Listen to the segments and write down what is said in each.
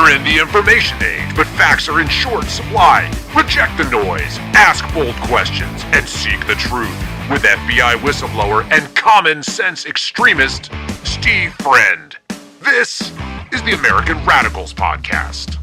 We're in the information age, but facts are in short supply. Reject the noise, ask bold questions, and seek the truth with FBI whistleblower and common sense extremist Steve Friend. This is the American Radicals Podcast.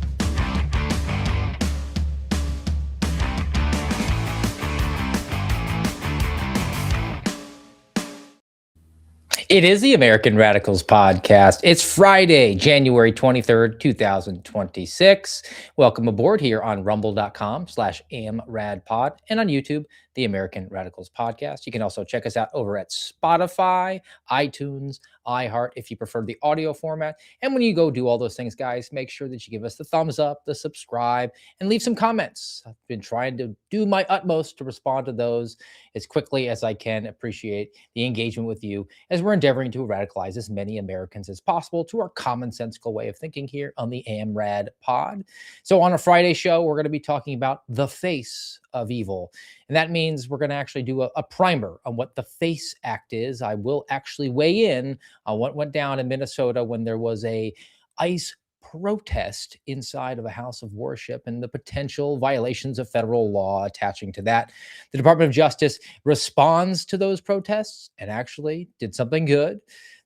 It is the American Radicals Podcast. It's Friday, January 23rd, 2026. Welcome aboard here on rumble.com/amradpod and on YouTube, the American Radicals Podcast. You can also check us out over at Spotify, iTunes, iHeart, if you prefer the audio format. And when you go do all those things, guys, make sure that you give us the thumbs up, the subscribe, and leave some comments. I've been trying to do my utmost to respond to those as quickly as I can. Appreciate the engagement with you as we're endeavoring to radicalize as many Americans as possible to our commonsensical way of thinking here on the AMRAD pod. So on a Friday show, we're going to be talking about the face of evil. And that means we're going to actually do a primer on what the FACE Act is. I will actually weigh in on what went down in Minnesota when there was a ICE protest inside of a house of worship and the potential violations of federal law attaching to that. The Department of Justice responds to those protests and actually did something good.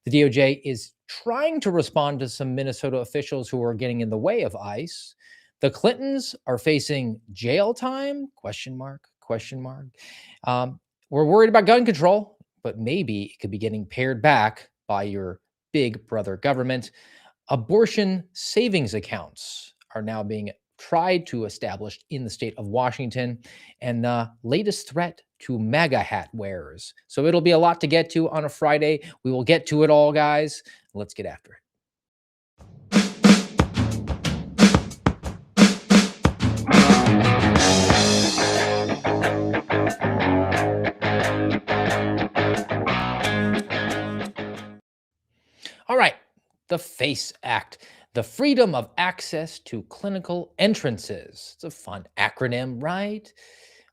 The DOJ is trying to respond to some Minnesota officials who are getting in the way of ICE. The Clintons are facing jail time? Question mark. We're worried about gun control, but maybe it could be getting pared back by your big brother government. Abortion savings accounts are now being tried to establish in the state of Washington, and the latest threat to MAGA hat wearers. So it'll be a lot to get to on a Friday. We will get to it all, guys. Let's get after it. All right, the FACE Act, the Freedom of Access to Clinical Entrances. It's a fun acronym, right?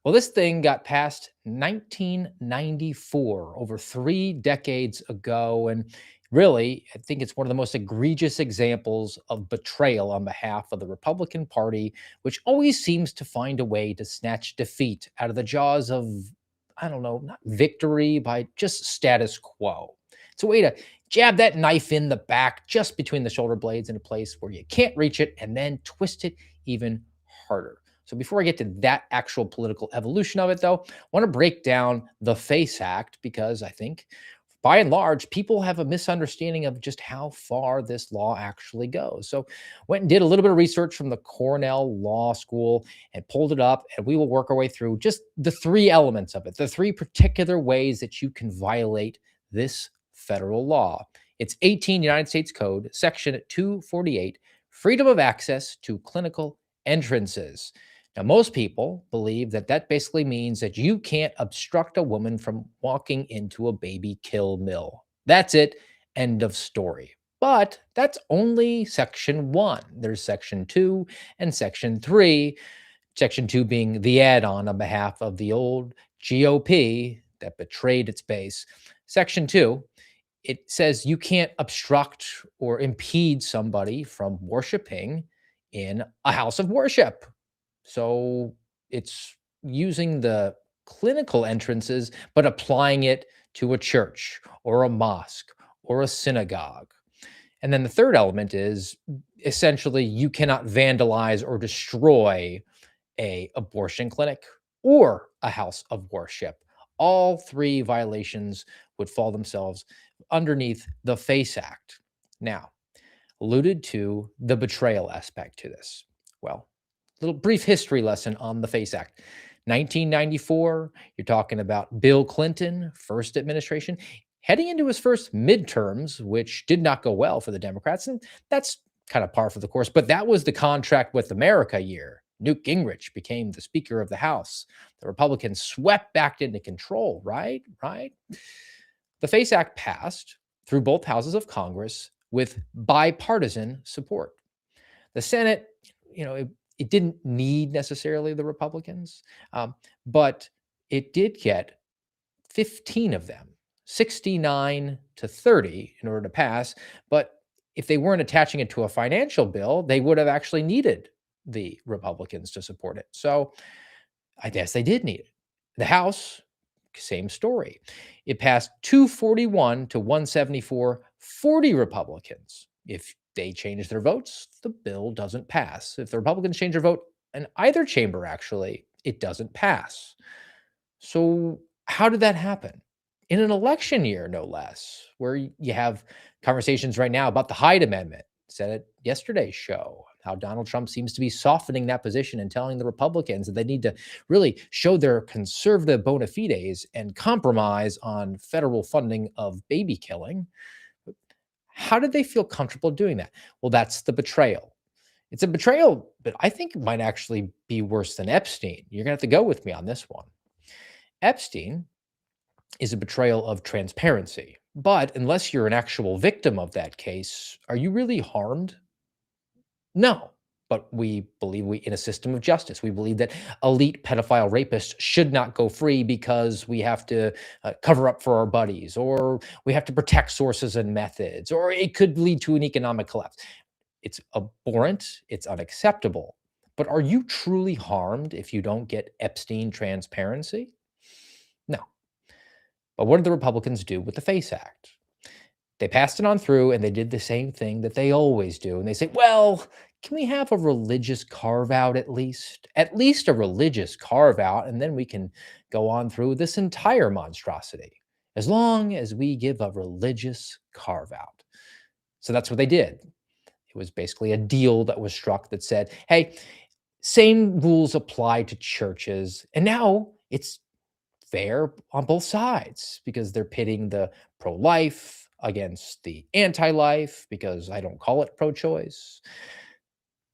Well, this thing got passed 1994, over 3 decades ago, and really, I think it's one of the most egregious examples of betrayal on behalf of the Republican Party, which always seems to find a way to snatch defeat out of the jaws of, not victory, by just status quo. It's a way to jab that knife in the back, just between the shoulder blades, in a place where you can't reach it, and then twist it even harder. So before I get to that actual political evolution of it, though, I want to break down the FACE Act, because I think, by and large, people have a misunderstanding of just how far this law actually goes. So went and did a little bit of research from the Cornell Law School and pulled it up, and we will work our way through just the 3 elements of it, the 3 particular ways that you can violate this federal law. It's 18 United States Code, Section 248, Freedom of Access to Clinical Entrances. Now, most people believe that that basically means that you can't obstruct a woman from walking into a baby kill mill. That's it. End of story. But that's only Section 1. There's Section 2 and Section 3. Section 2 being the add-on behalf of the old GOP that betrayed its base. Section 2, it says you can't obstruct or impede somebody from worshiping in a house of worship. So it's using the clinical entrances, but applying it to a church or a mosque or a synagogue. And then the third element is essentially you cannot vandalize or destroy a abortion clinic or a house of worship. All 3 violations would fall themselves underneath the FACE Act. Now, alluded to the betrayal aspect to this. Well, little brief history lesson on the FACE Act. 1994, you're talking about Bill Clinton, first administration, heading into his first midterms, which did not go well for the Democrats. And that's kind of par for the course. But that was the Contract with America year. Newt Gingrich became the Speaker of the House. The Republicans swept back into control, right? The FACE Act passed through both houses of Congress with bipartisan support. The Senate, it didn't need necessarily the Republicans, but it did get 15 of them, 69 to 30 in order to pass. But if they weren't attaching it to a financial bill, they would have actually needed the Republicans to support it. So I guess they did need it. The House, same story. It passed 241 to 174, 40 Republicans. If they change their votes, the bill doesn't pass. If the Republicans change their vote in either chamber, actually, it doesn't pass. So, how did that happen? In an election year, no less, where you have conversations right now about the Hyde Amendment. Said it yesterday's show, how Donald Trump seems to be softening that position and telling the Republicans that they need to really show their conservative bona fides and compromise on federal funding of baby killing. How did they feel comfortable doing that? Well, that's the betrayal. It's a betrayal, but I think it might actually be worse than Epstein. You're going to have to go with me on this one. Epstein is a betrayal of transparency. But unless you're an actual victim of that case, are you really harmed? No. But we believe in a system of justice. We believe that elite pedophile rapists should not go free because we have to cover up for our buddies, or we have to protect sources and methods, or it could lead to an economic collapse. It's abhorrent. It's unacceptable. But are you truly harmed if you don't get Epstein transparency? No. But what did the Republicans do with the FACE Act? They passed it on through, and they did the same thing that they always do. And they say, well, can we have a religious carve out at least? At least a religious carve out, and then we can go on through this entire monstrosity, as long as we give a religious carve out. So that's what they did. It was basically a deal that was struck that said, hey, same rules apply to churches. And now it's fair on both sides because they're pitting the pro-life against the anti-life, because I don't call it pro-choice.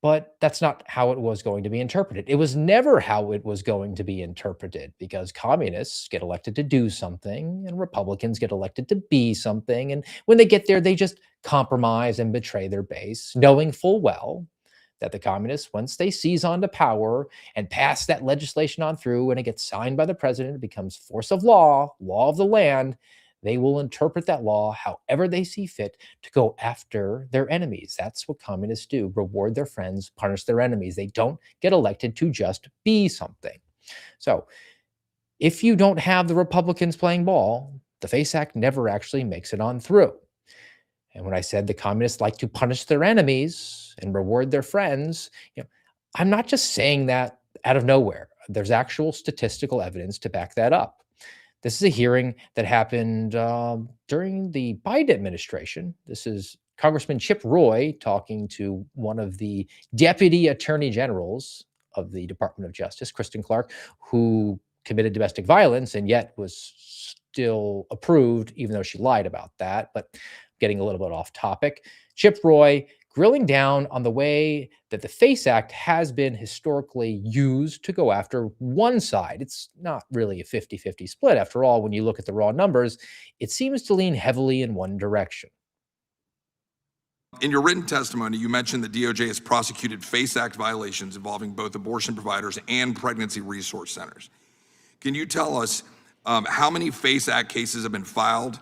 But that's not how it was going to be interpreted. It was never how it was going to be interpreted, because communists get elected to do something and Republicans get elected to be something. And when they get there, they just compromise and betray their base, knowing full well that the communists, once they seize onto power and pass that legislation on through and it gets signed by the president, it becomes force of law, law of the land, they will interpret that law however they see fit to go after their enemies. That's what communists do: reward their friends, punish their enemies. They don't get elected to just be something. So if you don't have the Republicans playing ball, the FACE Act never actually makes it on through. And when I said the communists like to punish their enemies and reward their friends, I'm not just saying that out of nowhere. There's actual statistical evidence to back that up. This is a hearing that happened during the Biden administration. This is Congressman Chip Roy talking to one of the deputy attorney generals of the Department of Justice, Kristen Clarke, who committed domestic violence and yet was still approved, even though she lied about that. But getting a little bit off topic. Chip Roy grilling down on the way that the FACE Act has been historically used to go after one side. It's not really a 50-50 split. After all, when you look at the raw numbers, it seems to lean heavily in one direction. In your written testimony, you mentioned that DOJ has prosecuted FACE Act violations involving both abortion providers and pregnancy resource centers. Can you tell us how many FACE Act cases have been filed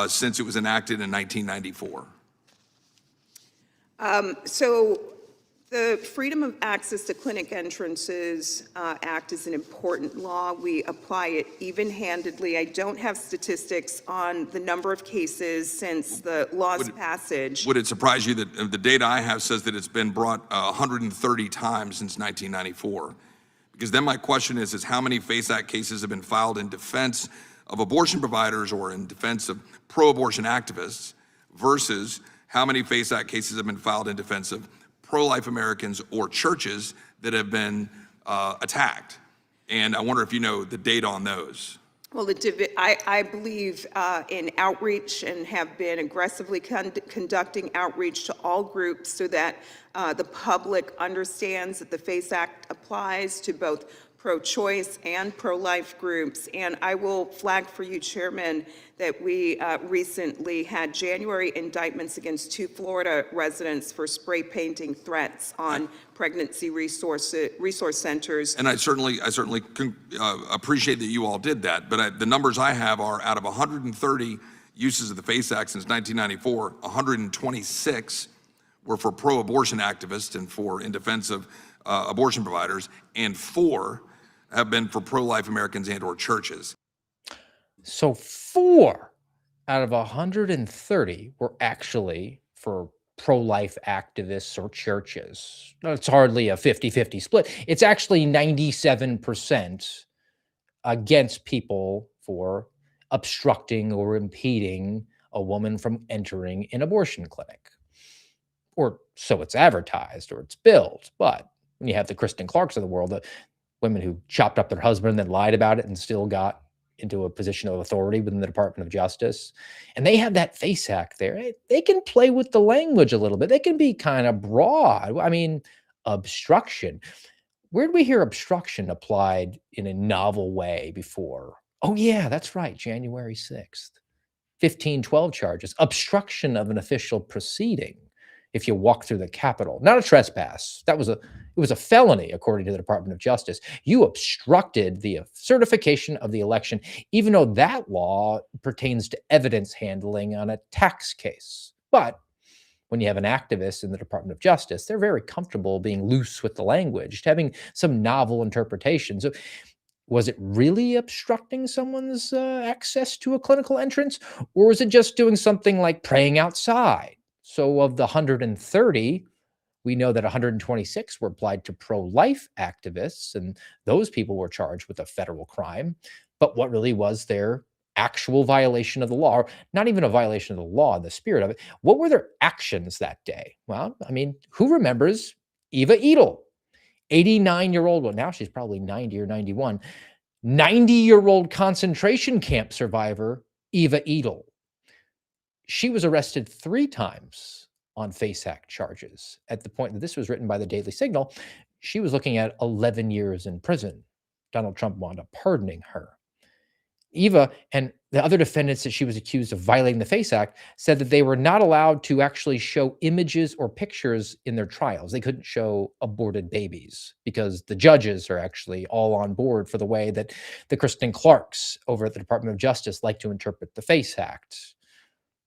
since it was enacted in 1994? So the Freedom of Access to Clinic Entrances Act is an important law. We apply it even-handedly. I don't have statistics on the number of cases since the law's passage. Would it surprise you that the data I have says that it's been brought 130 times since 1994? Because then my question is how many FACE Act cases have been filed in defense of abortion providers or in defense of pro-abortion activists versus how many FACE Act cases have been filed in defense of pro-life Americans or churches that have been attacked? And I wonder if you know the data on those. Well, I believe in outreach and have been aggressively conducting outreach to all groups so that the public understands that the FACE Act applies to both pro-choice and pro-life groups. And I will flag for you, Chairman, that we recently had January indictments against 2 Florida residents for spray painting threats on pregnancy resource centers. And I certainly appreciate that you all did that. But the numbers I have are out of 130 uses of the FACE Act since 1994, 126 were for pro-abortion activists and in defense of abortion providers, and 4 have been for pro-life Americans and or churches. So 4 out of 130 were actually for pro-life activists or churches. It's hardly a 50-50 split. It's actually 97% against people for obstructing or impeding a woman from entering an abortion clinic. Or so it's advertised or it's billed. But when you have the Kristen Clarks of the world, the women who chopped up their husband and then lied about it and still got into a position of authority within the Department of Justice, and they have that FACE Act there, they can play with the language a little bit. They can be kind of broad. I mean, obstruction. Where did we hear obstruction applied in a novel way before? Oh, yeah, that's right. January 6th. 1512 charges. Obstruction of an official proceeding. If you walk through the Capitol, not a trespass. It was a felony, according to the Department of Justice. You obstructed the certification of the election, even though that law pertains to evidence handling on a tax case. But when you have an activist in the Department of Justice, they're very comfortable being loose with the language, having some novel interpretation. So was it really obstructing someone's access to a clinical entrance? Or was it just doing something like praying outside? So of the 130, we know that 126 were applied to pro-life activists, and those people were charged with a federal crime. But what really was their actual violation of the law, or not even a violation of the law in the spirit of it? What were their actions that day? Well, I mean, who remembers Eva Edel, 89-year-old, well, now she's probably 90 or 91, 90-year-old concentration camp survivor, Eva Edel. She was arrested 3 times on FACE Act charges. At the point that this was written by the Daily Signal, she was looking at 11 years in prison. Donald Trump wound up pardoning her. Eva and the other defendants that she was accused of violating the FACE Act said that they were not allowed to actually show images or pictures in their trials. They couldn't show aborted babies because the judges are actually all on board for the way that the Kristen Clarks over at the Department of Justice like to interpret the FACE Act.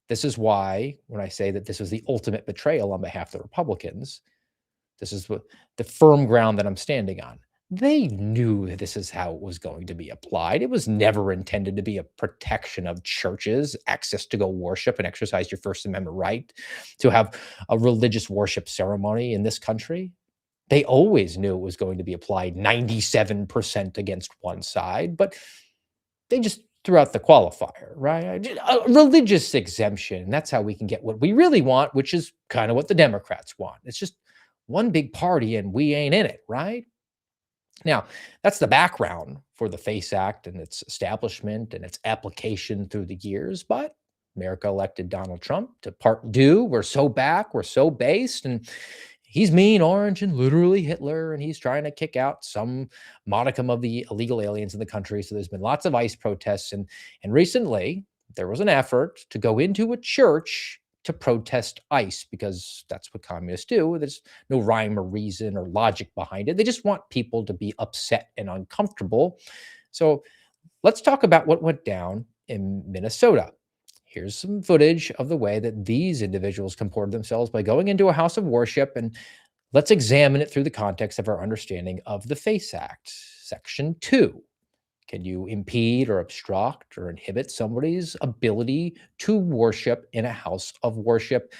This is why, when I say that this was the ultimate betrayal on behalf of the Republicans, this is the firm ground that I'm standing on. They knew that this is how it was going to be applied. It was never intended to be a protection of churches, access to go worship and exercise your First Amendment right to have a religious worship ceremony in this country. They always knew it was going to be applied 97% against one side, but they just threw out the qualifier, right? A religious exemption. That's how we can get what we really want, which is kind of what the Democrats want. It's just one big party and we ain't in it, right? Now, that's the background for the FACE Act and its establishment and its application through the years. But America elected Donald Trump to part due. We're so back, we're so based, and he's mean, orange, and literally Hitler, and he's trying to kick out some modicum of the illegal aliens in the country. So there's been lots of ICE protests. And recently, there was an effort to go into a church to protest ICE because that's what communists do. There's no rhyme or reason or logic behind it. They just want people to be upset and uncomfortable. So let's talk about what went down in Minnesota. Here's some footage of the way that these individuals comported themselves by going into a house of worship, and let's examine it through the context of our understanding of the FACE Act. Section 2. Can you impede or obstruct or inhibit somebody's ability to worship in a house of worship?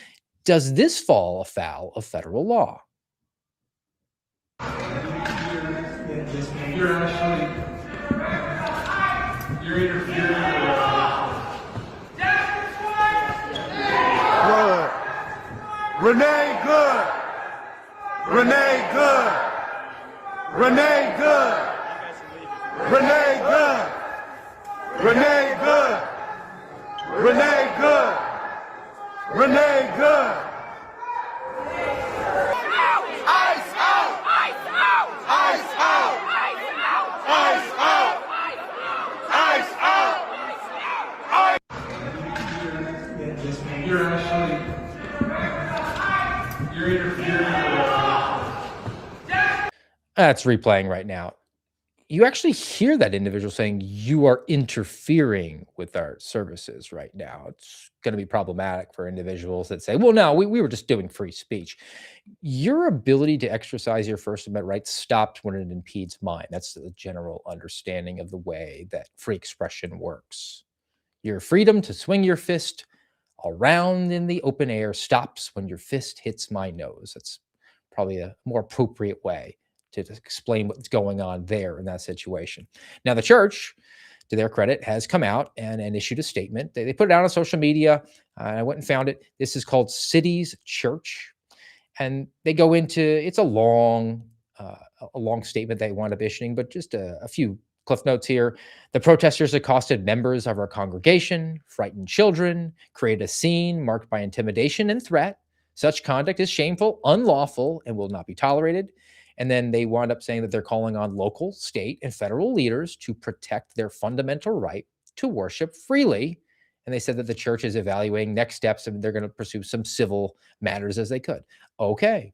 Does this fall afoul of federal law? You're interfering. Good. Renee good. Renee good. Renee good. Renee good. Renee good. Renee good. Renee good. Ice out. Ice out. Ice out. Ice out. Ice out. That's replaying right now. you actually hear that individual saying, "You are interfering with our services right now." It's going to be problematic for individuals that say, "Well, no, we were just doing free speech." Your ability to exercise your First Amendment right stops when it impedes mine. That's the general understanding of the way that free expression works. Your freedom to swing your fist around in the open air stops when your fist hits my nose. That's probably a more appropriate way to explain what's going on there in that situation. Now, the church, to their credit, has come out and issued a statement. They put it out on social media. I went and found it. This is called Cities Church. And they go into, it's a long statement they wound up issuing, but just a few cliff notes here. The protesters accosted members of our congregation, frightened children, created a scene marked by intimidation and threat. Such conduct is shameful, unlawful, and will not be tolerated. And then they wound up saying that they're calling on local, state, and federal leaders to protect their fundamental right to worship freely. And they said that the church is evaluating next steps and they're going to pursue some civil matters as they could. Okay.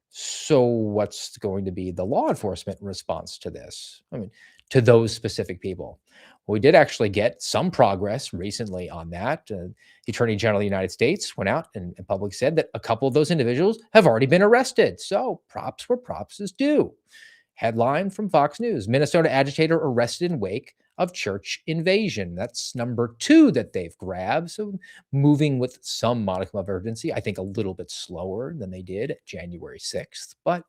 So what's going to be the law enforcement response to this? I mean, to those specific people? We did actually get some progress recently on that. The Attorney General of the United States went out and publicly said that a couple of those individuals have already been arrested. So props where props is due. Headline from Fox News: Minnesota agitator arrested in wake of church invasion. That's number 2 that they've grabbed. So moving with some modicum of urgency, I think a little bit slower than they did January 6th. But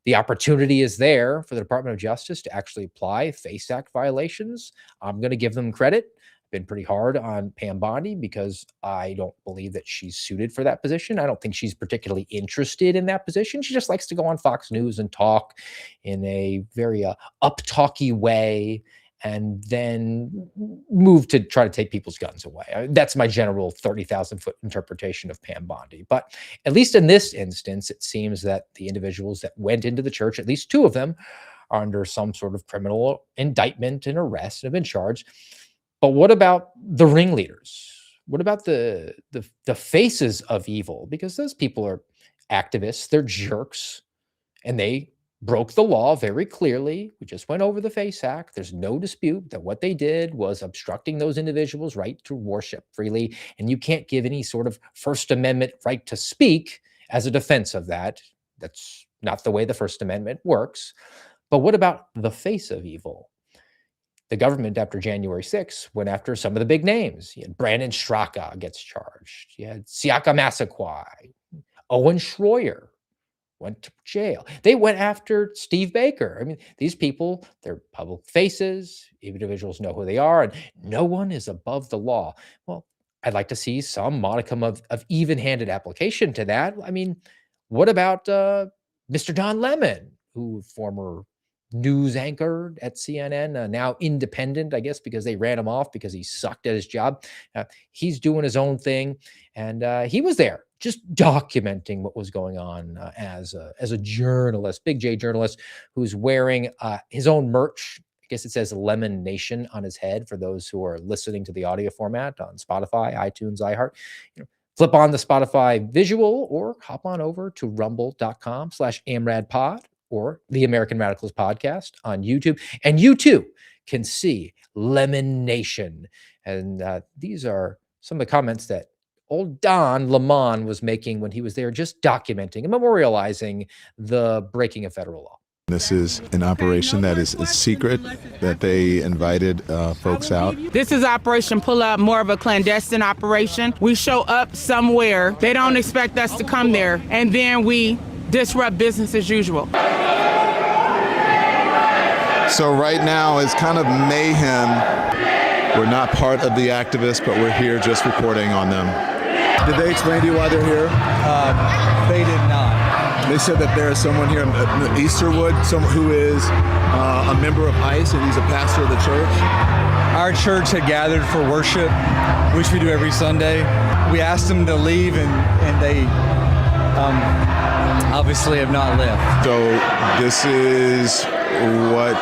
the opportunity is there for the Department of Justice to actually apply FACE Act violations. I'm going to give them credit. Been pretty hard on Pam Bondi because I don't believe that she's suited for that position. I don't think she's particularly interested in that position. She just likes to go on Fox News and talk in a very up-talky way and then move to try to take people's guns away. That's my general 30,000-foot interpretation of Pam Bondi. But at least in this instance, it seems that the individuals that went into the church, at least 2 of them, are under some sort of criminal indictment and arrest and have been charged. But what about the ringleaders? What about the faces of evil? Because those people are activists, they're jerks, and they broke the law very clearly. We just went over the FACE Act. There's no dispute that what they did was obstructing those individuals' right to worship freely. And you can't give any sort of First Amendment right to speak as a defense of that. That's not the way the First Amendment works. But what about the face of evil? The government, after January 6th, went after some of the big names. You had Brandon Straka gets charged. You had Siaka Massaquoi. Owen Schroyer went to jail. They went after Steve Baker. I mean, these people, they're public faces. Individuals know who they are, and no one is above the law. Well, I'd like to see some modicum of even-handed application to that. I mean, what about Mr. Don Lemon, who former news anchor at CNN, now independent, I guess, because they ran him off because he sucked at his job. He's doing his own thing, and he was there just documenting what was going on as a journalist, Big J journalist, who's wearing his own merch. I guess it says Lemon Nation on his head for those who are listening to the audio format on Spotify, iTunes, iHeart. Flip on the Spotify visual or hop on over to rumble.com/AmRadPod or the American Radicals podcast on YouTube. And you too can see Lemon Nation. And these are some of the comments that old Don Lemon was making when he was there, just documenting and memorializing the breaking of federal law. This is an operation that is secret, that they invited folks out. This is Operation Pull Up, more of a clandestine operation. We show up somewhere. They don't expect us to come there, and then we disrupt business as usual. So right now it's kind of mayhem. We're not part of the activists, but we're here just reporting on them. Did they explain to you why they're here? They did not. They said that there is someone here in Easterwood, someone who is a member of ICE, and he's a pastor of the church. Our church had gathered for worship, which we do every Sunday. We asked them to leave, and they obviously have not left. So this is what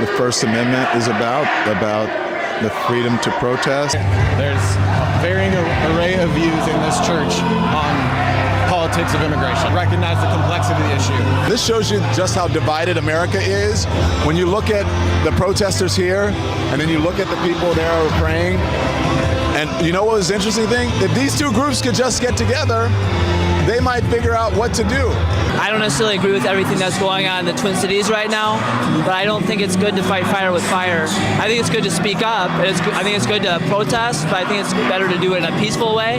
the First Amendment is about the freedom to protest. There's a varying array of views in this church on politics of immigration, recognize the complexity of the issue. This shows you just how divided America is. When you look at the protesters here, and then you look at the people there who are praying, and you know what was the interesting thing? If these two groups could just get together, they might figure out what to do. I don't necessarily agree with everything that's going on in the Twin Cities right now, but I don't think it's good to fight fire with fire. I think it's good to speak up. I think it's good to protest, but I think it's better to do it in a peaceful way.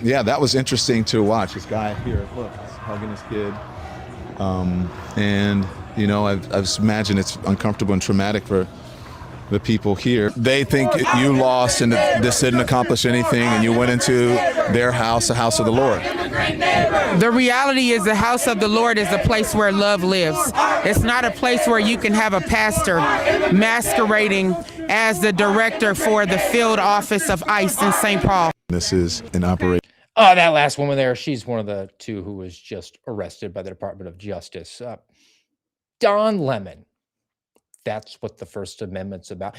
Yeah, that was interesting to watch. This guy here, look, he's hugging his kid. And, you know, I imagine it's uncomfortable and traumatic for the people here. They think you lost and this didn't accomplish anything, and you went into their house, the house of the Lord. The reality is the house of the Lord is a place where love lives. It's not a place where you can have a pastor masquerading as the director for the field office of ICE in St. Paul. This is an operation. Oh, that last woman there, she's one of the two who was just arrested by the Department of Justice. Don Lemon. That's what the First Amendment's about.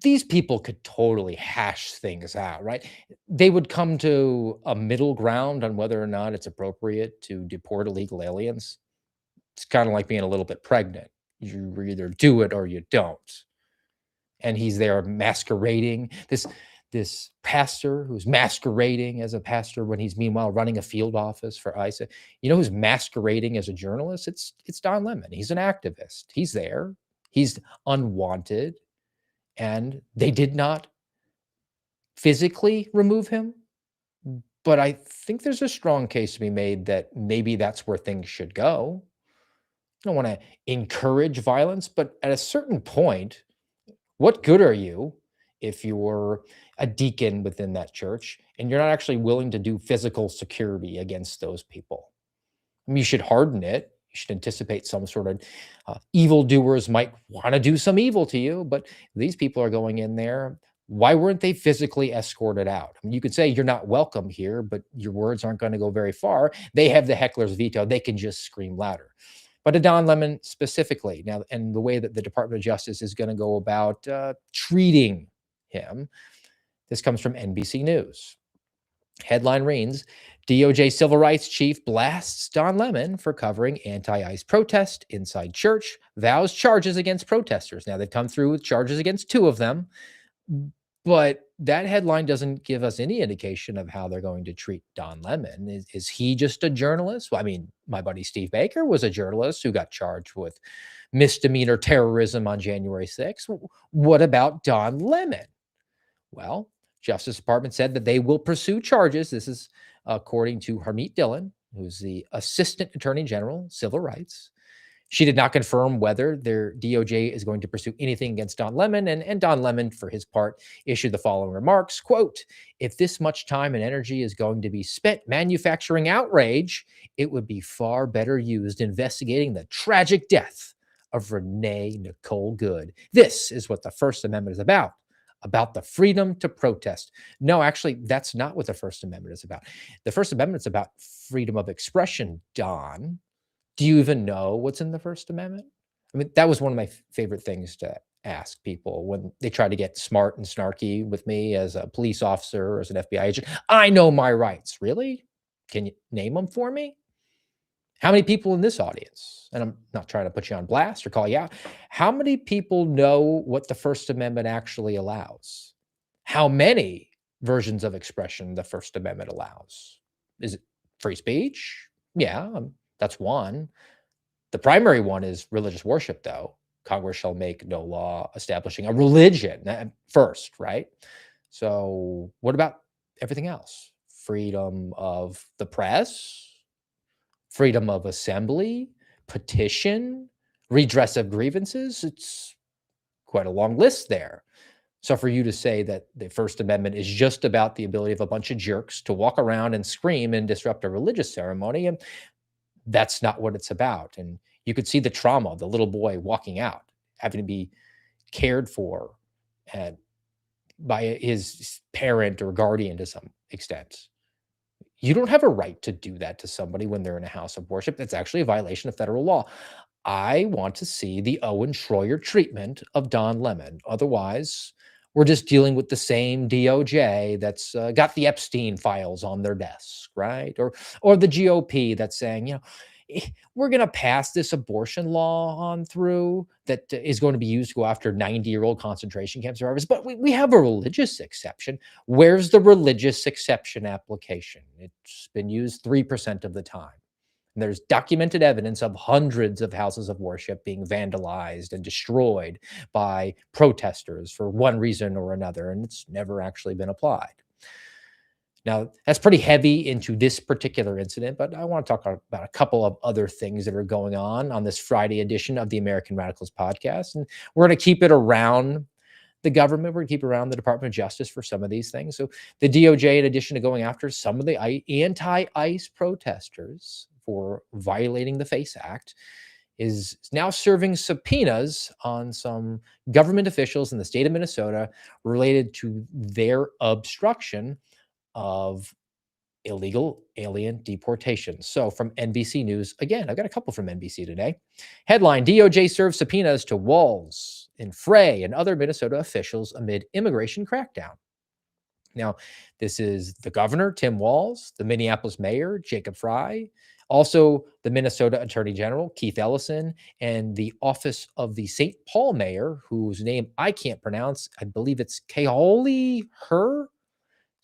These people could totally hash things out, right? They would come to a middle ground on whether or not it's appropriate to deport illegal aliens. It's kind of like being a little bit pregnant. You either do it or you don't. And he's there masquerading. This pastor who's masquerading as a pastor when he's meanwhile running a field office for ICE. You know who's masquerading as a journalist? It's Don Lemon. He's an activist. He's there. He's unwanted, and they did not physically remove him. But I think there's a strong case to be made that maybe that's where things should go. I don't want to encourage violence, but at a certain point, what good are you if you're a deacon within that church and you're not actually willing to do physical security against those people? I mean, you should harden it. You should anticipate some sort of evildoers might want to do some evil to you, but these people are going in there. Why weren't they physically escorted out? I mean, you could say you're not welcome here, but your words aren't going to go very far. They have the heckler's veto. They can just scream louder. But to Don Lemon specifically, now, and the way that the Department of Justice is going to go about treating him, this comes from NBC News. Headline reads, DOJ civil rights chief blasts Don Lemon for covering anti-ICE protest inside church, vows charges against protesters. Now, they've come through with charges against two of them, but that headline doesn't give us any indication of how they're going to treat Don Lemon. Is he just a journalist? Well, I mean, my buddy Steve Baker was a journalist who got charged with misdemeanor terrorism on January 6th. What about Don Lemon? Well, Justice Department said that they will pursue charges. This is according to Harmeet Dillon, who's the Assistant Attorney General, Civil Rights. She did not confirm whether their DOJ is going to pursue anything against Don Lemon. And Don Lemon, for his part, issued the following remarks, quote, if this much time and energy is going to be spent manufacturing outrage, it would be far better used investigating the tragic death of Renee Nicole Good. This is what the First Amendment is about the freedom to protest. No, actually, that's not what the First Amendment is about. The First Amendment is about freedom of expression, Don. Do you even know what's in the First Amendment? I mean, that was one of my favorite things to ask people when they try to get smart and snarky with me as a police officer or as an FBI agent. I know my rights. Really? Can you name them for me? How many people in this audience, and I'm not trying to put you on blast or call you out, how many people know what the First Amendment actually allows? How many versions of expression the First Amendment allows? Is it free speech? Yeah, that's one. The primary one is religious worship, though. Congress shall make no law establishing a religion first, right? So what about everything else? Freedom of the press, freedom of assembly, petition, redress of grievances. It's quite a long list there. So for you to say that the First Amendment is just about the ability of a bunch of jerks to walk around and scream and disrupt a religious ceremony, and that's not what it's about. And you could see the trauma, the little boy walking out, having to be cared for and by his parent or guardian to some extent. You don't have a right to do that to somebody when they're in a house of worship. That's actually a violation of federal law. I want to see the Owen Schroyer treatment of Don Lemon. Otherwise, we're just dealing with the same DOJ that's got the Epstein files on their desk, right? Or the GOP that's saying, we're going to pass this abortion law on through that is going to be used to go after 90-year-old concentration camp survivors. But we have a religious exception. Where's the religious exception application? It's been used 3% of the time. And there's documented evidence of hundreds of houses of worship being vandalized and destroyed by protesters for one reason or another, and it's never actually been applied. Now, that's pretty heavy into this particular incident, but I want to talk about a couple of other things that are going on this Friday edition of the American Radicals podcast. And we're going to keep it around the government. We're going to keep it around the Department of Justice for some of these things. So the DOJ, in addition to going after some of the anti-ICE protesters for violating the FACE Act, is now serving subpoenas on some government officials in the state of Minnesota related to their obstruction of illegal alien deportations. So from NBC News, again, I've got a couple from NBC today. Headline, DOJ serves subpoenas to Walz and Frey and other Minnesota officials amid immigration crackdown. Now, this is the governor, Tim Walz, the Minneapolis mayor, Jacob Frey, also the Minnesota Attorney General, Keith Ellison, and the office of the St. Paul mayor, whose name I can't pronounce. I believe it's Kaholi Her.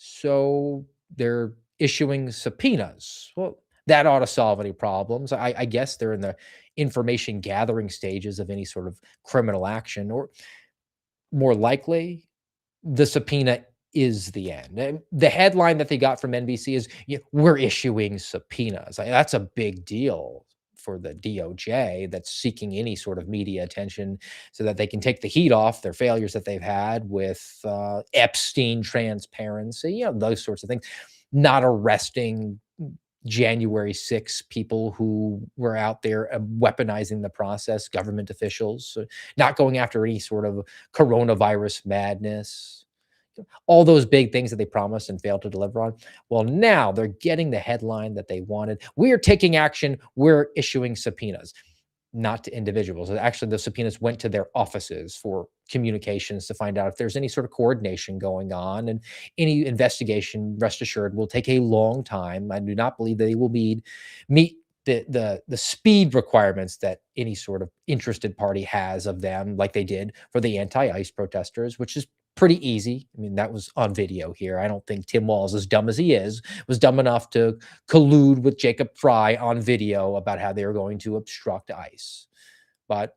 So they're issuing subpoenas. Well, that ought to solve any problems. I guess they're in the information gathering stages of any sort of criminal action, or more likely, the subpoena is the end. And the headline that they got from NBC is, we're issuing subpoenas. That's a big deal for the DOJ that's seeking any sort of media attention so that they can take the heat off their failures that they've had with Epstein transparency, those sorts of things. Not arresting January 6 people who were out there weaponizing the process, government officials, not going after any sort of coronavirus madness. All those big things that they promised and failed to deliver on. Well, now they're getting the headline that they wanted. We are taking action. We're issuing subpoenas, not to individuals. Actually, the subpoenas went to their offices for communications to find out if there's any sort of coordination going on. And any investigation, rest assured, will take a long time. I do not believe they will meet the speed requirements that any sort of interested party has of them, like they did for the anti-ICE protesters, which is pretty easy. I mean, that was on video here. I don't think Tim Walz, as dumb as he is, was dumb enough to collude with Jacob Frey on video about how they were going to obstruct ICE. But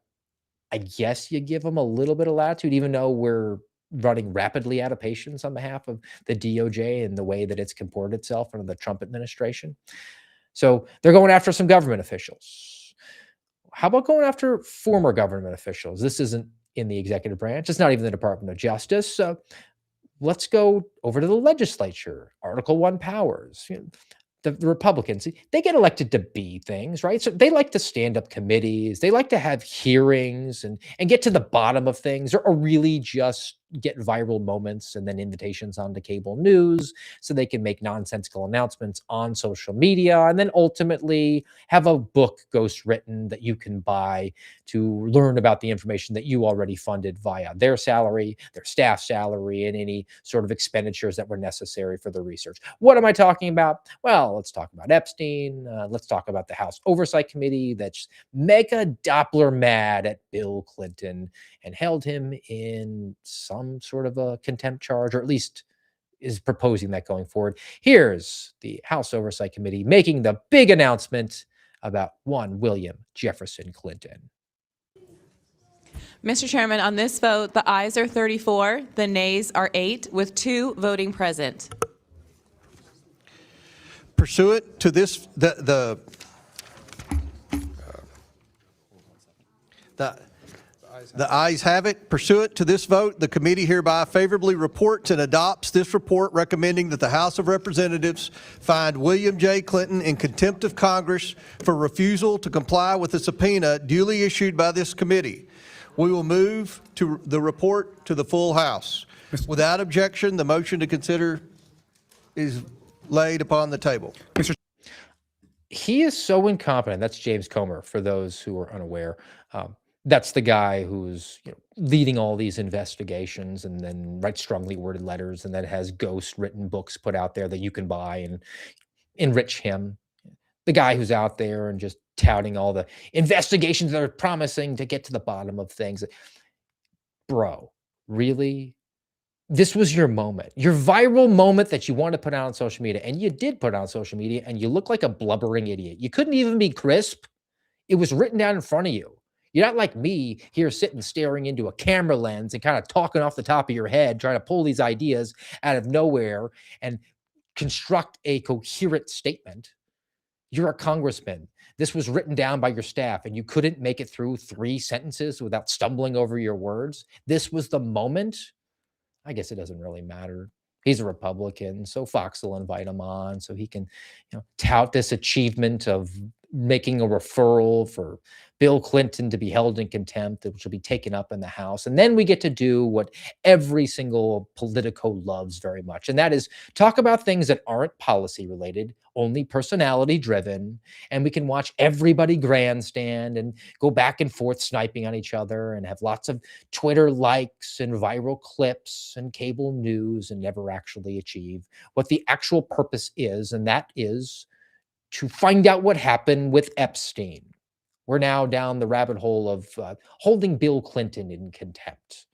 I guess you give them a little bit of latitude, even though we're running rapidly out of patience on behalf of the DOJ and the way that it's comported itself under the Trump administration. So they're going after some government officials. How about going after former government officials? This isn't in the executive branch. It's not even the Department of Justice. So let's go over to the legislature, Article 1 powers. The Republicans, they get elected to be things, right? So they like to stand up committees. They like to have hearings and get to the bottom of things, or really just get viral moments and then invitations onto cable news so they can make nonsensical announcements on social media, and then ultimately have a book ghostwritten that you can buy to learn about the information that you already funded via their salary, their staff salary, and any sort of expenditures that were necessary for the research. What am I talking about? Well, let's talk about Epstein. Let's talk about the House Oversight Committee that's mega Doppler mad at Bill Clinton and held him in some sort of a contempt charge, or at least is proposing that going forward. Here's the House Oversight Committee making the big announcement about one William Jefferson Clinton. Mr. Chairman, on this vote, the ayes are 34, the nays are 8, with 2 voting present. Pursuant to this, the ayes have it. Pursuant to this vote, the committee hereby favorably reports and adopts this report recommending that the House of Representatives find William J. Clinton in contempt of Congress for refusal to comply with the subpoena duly issued by this committee. We will move to the report to the full House. Without objection, the motion to consider is laid upon the table. He is so incompetent. That's James Comer, for those who are unaware. That's the guy who's leading all these investigations and then writes strongly worded letters and then has ghost written books put out there that you can buy and enrich him. The guy who's out there and just touting all the investigations that are promising to get to the bottom of things. Bro, really? This was your moment, your viral moment that you want to put out on social media. And you did put it on social media and you look like a blubbering idiot. You couldn't even be crisp. It was written down in front of you. You're not like me here sitting staring into a camera lens and kind of talking off the top of your head, trying to pull these ideas out of nowhere and construct a coherent statement. You're a congressman. This was written down by your staff and you couldn't make it through 3 sentences without stumbling over your words. This was the moment. I guess it doesn't really matter. He's a Republican, so Fox will invite him on so he can, tout this achievement of making a referral for Bill Clinton to be held in contempt, which will be taken up in the House. And then we get to do what every single Politico loves very much, and that is talk about things that aren't policy related, only personality driven, and we can watch everybody grandstand and go back and forth sniping on each other and have lots of Twitter likes and viral clips and cable news and never actually achieve what the actual purpose is, and that is to find out what happened with Epstein. We're now down the rabbit hole of holding Bill Clinton in contempt.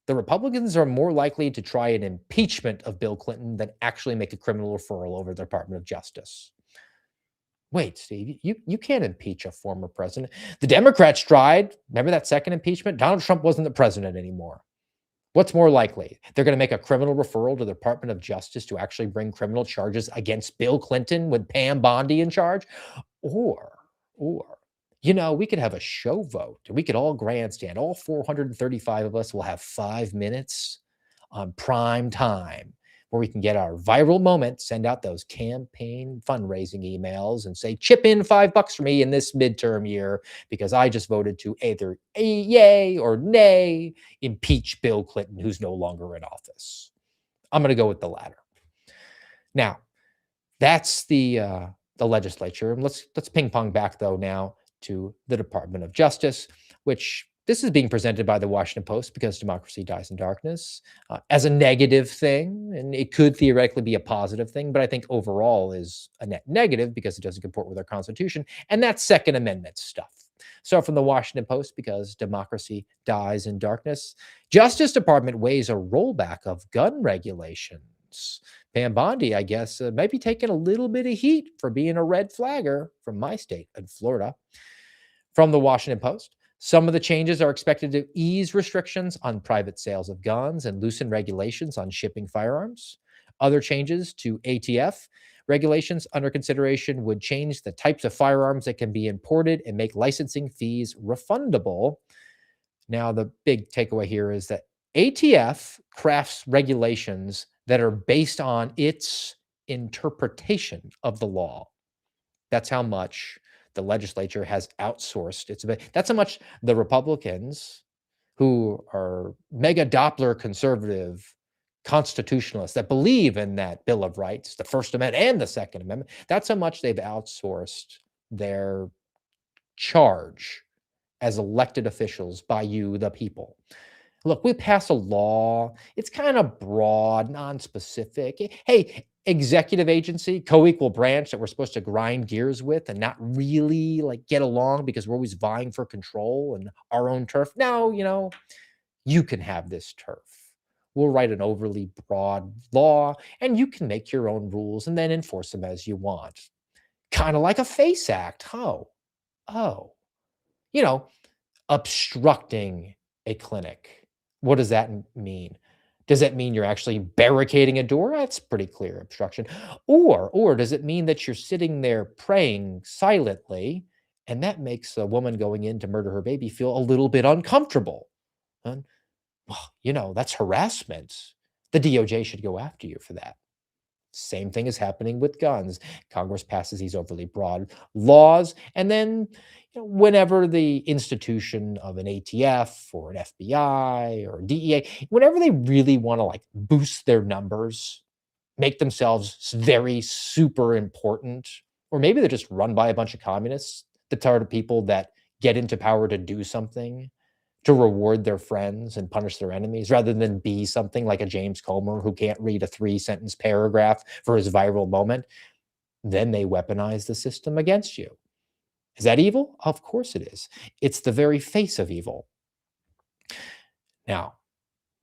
The Republicans are more likely to try an impeachment of Bill Clinton than actually make a criminal referral over the Department of Justice. Wait, Steve, you can't impeach a former president. The Democrats tried. Remember that second impeachment? Donald Trump wasn't the president anymore. What's more likely? They're going to make a criminal referral to the Department of Justice to actually bring criminal charges against Bill Clinton with Pam Bondi in charge? Or, we could have a show vote. We could all grandstand. All 435 of us will have 5 minutes on prime time where we can get our viral moment, send out those campaign fundraising emails and say, chip in $5 for me in this midterm year because I just voted to either yay or nay impeach Bill Clinton, who's no longer in office. I'm going to go with the latter. Now, that's the legislature. And let's ping pong back though now to the Department of Justice, which this is being presented by the Washington Post because democracy dies in darkness as a negative thing. And it could theoretically be a positive thing, but I think overall is a net negative because it doesn't comport with our Constitution. And that's Second Amendment stuff. So from the Washington Post, because democracy dies in darkness, Justice Department weighs a rollback of gun regulations. Pam Bondi, I guess, might be taking a little bit of heat for being a red flagger from my state in Florida. From the Washington Post, some of the changes are expected to ease restrictions on private sales of guns and loosen regulations on shipping firearms. Other changes to ATF regulations under consideration would change the types of firearms that can be imported and make licensing fees refundable. Now, the big takeaway here is that ATF crafts regulations that are based on its interpretation of the law. That's how much the legislature has outsourced its. That's how much the Republicans, who are mega Doppler conservative constitutionalists that believe in that Bill of Rights, the First Amendment and the Second Amendment, that's how much they've outsourced their charge as elected officials by you, the people. Look, we pass a law. It's kind of broad, non-specific. Hey, executive agency, co-equal branch that we're supposed to grind gears with and not really get along because we're always vying for control and our own turf. No, you can have this turf. We'll write an overly broad law and you can make your own rules and then enforce them as you want. Kind of like a FACE Act. Obstructing a clinic. What does that mean? Does that mean you're actually barricading a door? That's pretty clear obstruction. Or does it mean that you're sitting there praying silently and that makes a woman going in to murder her baby feel a little bit uncomfortable? And, that's harassment. The DOJ should go after you for that. Same thing is happening with guns. Congress passes these overly broad laws, and then whenever the institution of an ATF or an FBI or DEA, whenever they really want to boost their numbers, make themselves very super important, or maybe they're just run by a bunch of communists, the sort of people that get into power to do something, to reward their friends and punish their enemies, rather than be something like a James Comer who can't read a 3-sentence paragraph for his viral moment, then they weaponize the system against you. Is that evil? Of course it is. It's the very face of evil. Now,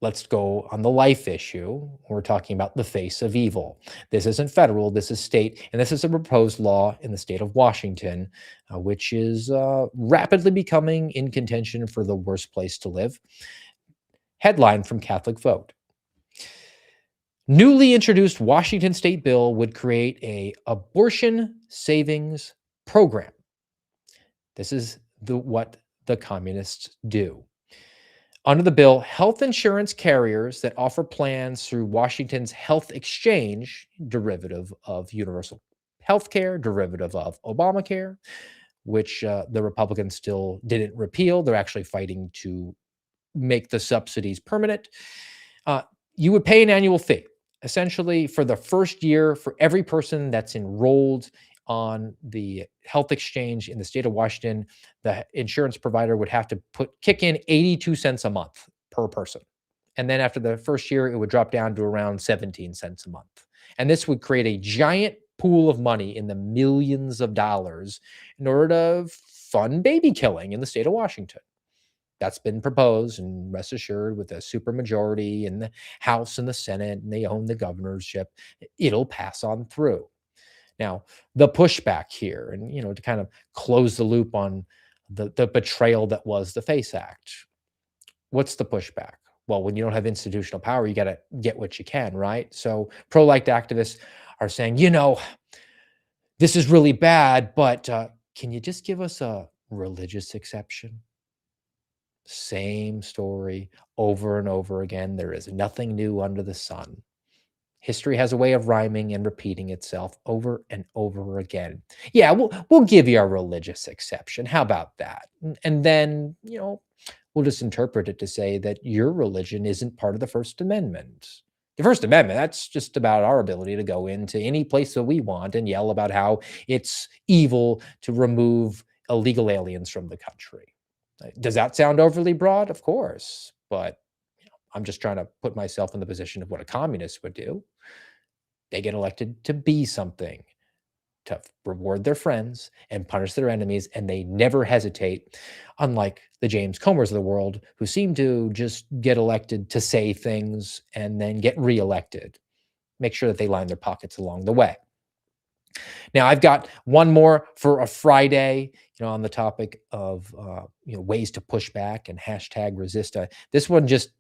let's go on the life issue. We're talking about the face of evil. This isn't federal, this is state, and this is a proposed law in the state of Washington, which is rapidly becoming in contention for the worst place to live. Headline from Catholic Vote. Newly introduced Washington state bill would create a abortion savings program. This is what the communists do. Under the bill, health insurance carriers that offer plans through Washington's Health Exchange, derivative of universal health care, derivative of Obamacare, which the Republicans still didn't repeal. They're actually fighting to make the subsidies permanent. You would pay an annual fee, essentially for the first year for every person that's enrolled on the health exchange in the state of Washington. The insurance provider would have to kick in 82 cents a month per person. And then after the first year, it would drop down to around 17 cents a month. And this would create a giant pool of money in the millions of dollars in order to fund baby killing in the state of Washington. That's been proposed, and rest assured, with a supermajority in the House and the Senate, and they own the governorship, it'll pass on through. Now, the pushback here, and to kind of close the loop on the betrayal that was the FACE Act. What's the pushback? Well, when you don't have institutional power, you got to get what you can, right? So pro-life activists are saying, this is really bad, but can you just give us a religious exception? Same story over and over again. There is nothing new under the sun. History has a way of rhyming and repeating itself over and over again. Yeah, we'll give you a religious exception. How about that? And then, we'll just interpret it to say that your religion isn't part of the First Amendment. The First Amendment, that's just about our ability to go into any place that we want and yell about how it's evil to remove illegal aliens from the country. Does that sound overly broad? Of course, but I'm just trying to put myself in the position of what a communist would do. They get elected to be something, to reward their friends and punish their enemies, and they never hesitate, unlike the James Comers of the world, who seem to just get elected to say things and then get reelected. Make sure that they line their pockets along the way. Now, I've got one more for a Friday, on the topic of ways to push back and hashtag resist. This one just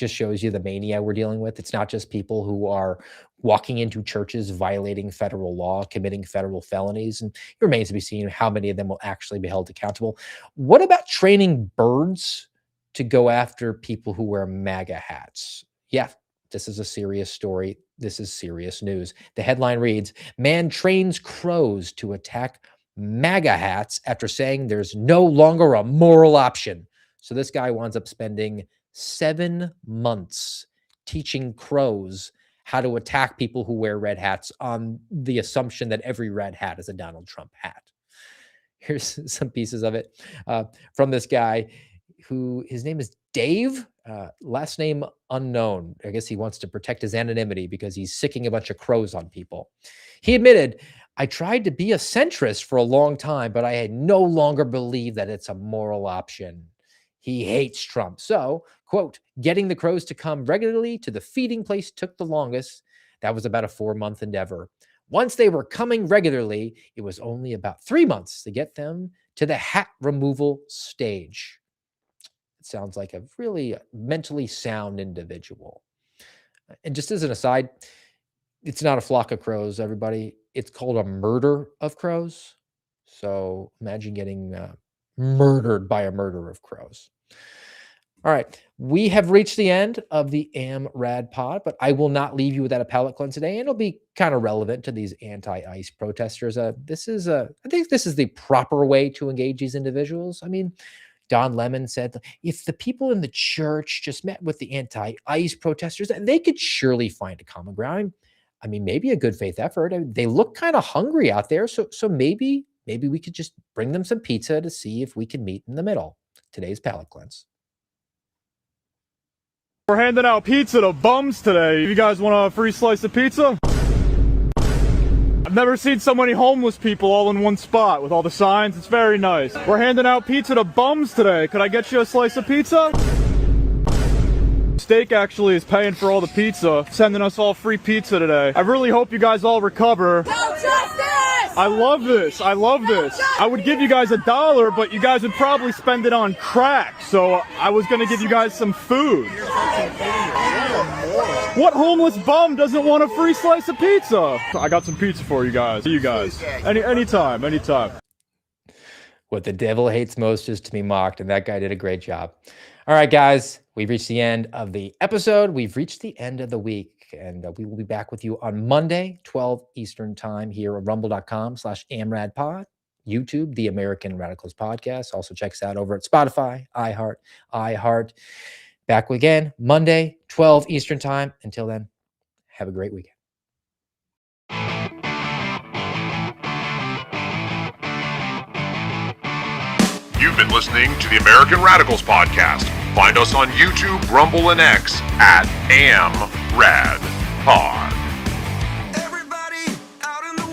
shows you the mania we're dealing with. It's not just people who are walking into churches, violating federal law, committing federal felonies, and it remains to be seen how many of them will actually be held accountable. What about training birds to go after people who wear MAGA hats? Yeah, this is a serious story. This is serious news. The headline reads, "Man trains crows to attack MAGA hats after saying there's no longer a moral option." So this guy winds up spending 7 months teaching crows how to attack people who wear red hats on the assumption that every red hat is a Donald Trump hat. Here's some pieces of it from this guy who, his name is Dave, last name unknown. I guess he wants to protect his anonymity because he's sicking a bunch of crows on people. He admitted, "I tried to be a centrist for a long time, but I no longer believe that it's a moral option." He hates Trump. So, quote, "Getting the crows to come regularly to the feeding place took the longest. That was about a 4-month endeavor. Once they were coming regularly, it was only about 3 months to get them to the hat removal stage." It sounds like a really mentally sound individual. And just as an aside, it's not a flock of crows, everybody. It's called a murder of crows. So imagine getting murdered by a murder of crows. All right, we have reached the end of the AmRad pod, but I will not leave you without a palate cleanse today, and it'll be kind of relevant to these anti-ICE protesters. I think this is the proper way to engage these individuals. I mean, Don Lemon said, if the people in the church just met with the anti-ICE protesters, they could surely find a common ground. I mean, maybe a good faith effort. I mean, they look kind of hungry out there, so maybe maybe we could just bring them some pizza to see if we can meet in the middle. Today's Palate Cleanse. We're handing out pizza to bums today. You guys want a free slice of pizza? I've never seen so many homeless people all in one spot with all the signs. It's very nice. We're handing out pizza to bums today. Could I get you a slice of pizza? Steak actually is paying for all the pizza, sending us all free pizza today. I really hope you guys all recover. No justice! I love this. I love this. I would give you guys $1, but you guys would probably spend it on crack. So I was going to give you guys some food. What homeless bum doesn't want a free slice of pizza? I got some pizza for you guys. See you guys. Anytime. What the devil hates most is to be mocked, and that guy did a great job. All right, guys, we've reached the end of the episode. We've reached the end of the week, and we will be back with you on Monday, 12 Eastern time here on rumble.com/AmRadPod, YouTube, The American Radicals Podcast. Also check us out over at Spotify, iHeart. Back again Monday, 12 Eastern time. Until then, have a great weekend. You've been listening to the American Radicals Podcast. Find us on YouTube, Rumble, and X at AmRadPod.